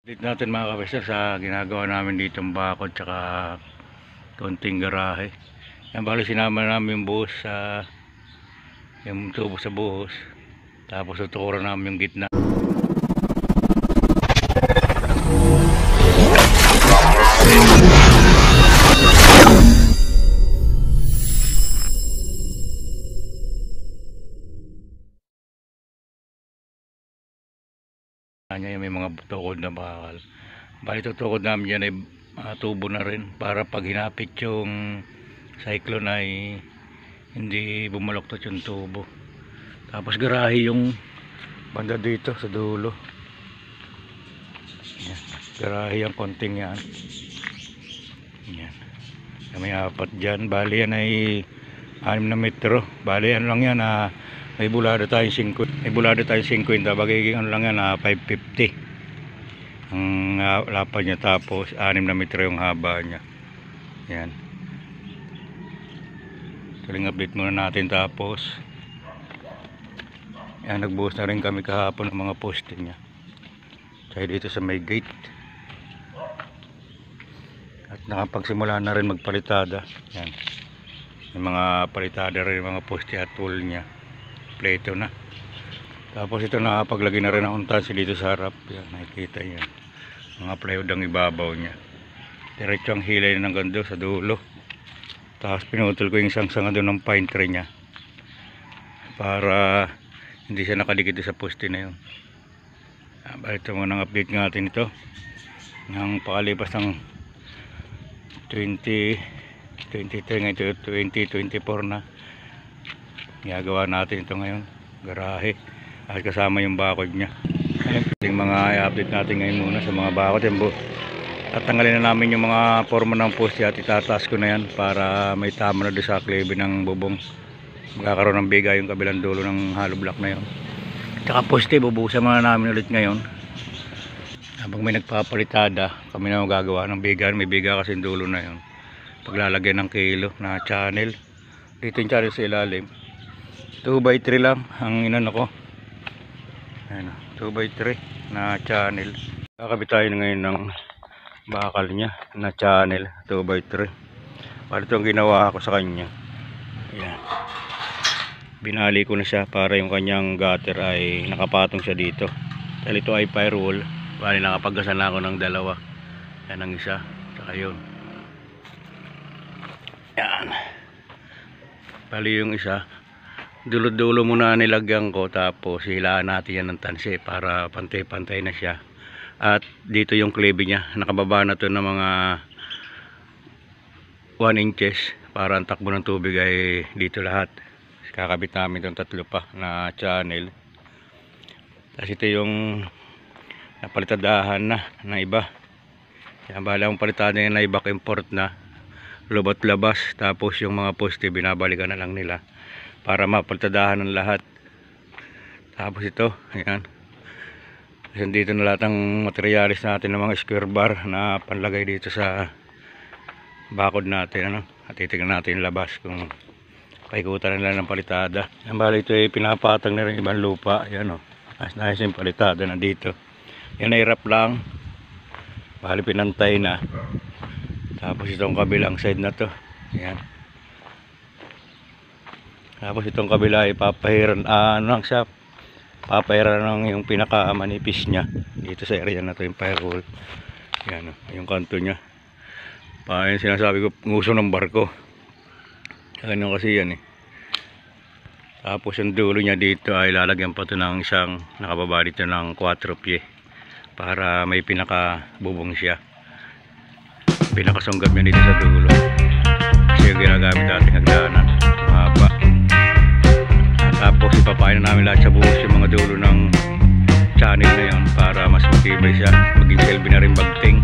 Dito natin mga kapester sa ginagawa namin dito ang bakod tsaka konting garahe. Yan, bali sinama namin yung buhos sa yung tubo sa buhos, tapos tutukuran namin yung gitna. May mga tukod na bakal. Bali tutukod namin yan ay tubo na rin para pag hinapit yung cyclone ay hindi bumaloktot yung tubo. Tapos garahe yung banda dito sa dulo. Yan. Garahe yung konting yan. Yan. May apat dyan. Bali yan ay 6 na metro. Bali yan lang yan may bulado tayong 50. May bulado tayong 50. Bagay ano lang yan 550 ang lapad niya, tapos 6 na metro yung haba niya. Yan. Tuling update muna natin. Tapos yan, nagbuhos na rin kami kahapon ng mga poste niya. Kaya dito sa may gate. At nakapagsimula na rin magpalitada. Yan. Yung mga palitada rin yung mga poste at tool niya. Pleto na. Tapos ito nakapaglagay na rin ang untansi dito sa harap. Yan, nakikita yan. Mga plywood ang ibabaw niya. Diretso ang hilay ng gando sa dulo. Tapos pinutol ko yung isang sanga doon ng pine tree niya para hindi siya nakadikit sa poste na yun. Ito mga update natin ito ng pakalipas ng 2023 ngayon, 2024 na. Gagawa natin ito ngayon, garahe, at kasama yung bakod niya. Yung mga i-update natin ngayon muna sa mga bakod. Tatanggalin na namin yung mga forma ng poste at itataas ko na yan para may tama na doon sa klebe ng bubong. Magkakaroon ng biga yung kabilang dulo ng hollow block na yun. Tsaka poste, bubuhusan muna namin ulit ngayon. Habang may nagpapalitada, kami na magagawa ng biga. May biga kasi yung dulo na yun. Paglalagyan ng kilo na channel. Dito yung channel sa ilalim. 2x3 lang ang inano ko. Ayan, 2x3 na channel. Kakabit tayo ngayon ng bakal niya na channel 2x3. Para ito ang ginawa ko sa kanya. Ayan. Binali ko na siya para yung kanyang gutter ay nakapatong siya dito. Dahil ito ay firewall. Bali nakapaggasan na ako ng dalawa. Yan ang isa. Saka yun. Yan. Bali yung isa. Dulo-dulo muna nilagyan ko, tapos hilaan natin yan ng tansi para pantay-pantay na siya. At dito yung klebe niya, nakababa na to ng mga 1 inches para ang takbo ng tubig ay dito lahat. Kakabit namin itong 3 pa na channel. Tapos ito yung napalitadahan na iba. Yan, bala akong palitada na iba import na lubot labas. Tapos yung mga poste binabalikan na lang nila para mapalitadahan ng lahat. Tapos ito, ayan. Kasi dito na lahat ng materialis natin ng mga square bar na panlagay dito sa bakod natin. Ano? At titignan natin yung labas kung paikutan nila ng palitada. Yan, bali ito ay pinapatang na rin ibang lupa. Ayan o. Nais yung palitada na dito. Yan ay wrap lang. Bali pinantay na. Tapos itong kabilang side na to. Ayan. Tapos itong kabila ay papahiran papahiran ng yung pinaka manipis niya dito sa area na to, yung firewall. Yan yung kanto niya. Yung sinasabi ko, nguso ng barko. Ganun kasi yan eh. Tapos yung dulo niya dito ay lalagyan pa ito ng isang nakababa dito ng 4 pie para may pinaka bubong siya. Pinakasunggab niya dito sa dulo. Kasi yung ginagamit natin hagdanan. Mahaba. Tapos ipapain na namin lahat sa buhos yung mga dulo ng channel na yun para mas matibay siya, maging silbi na rin bagting.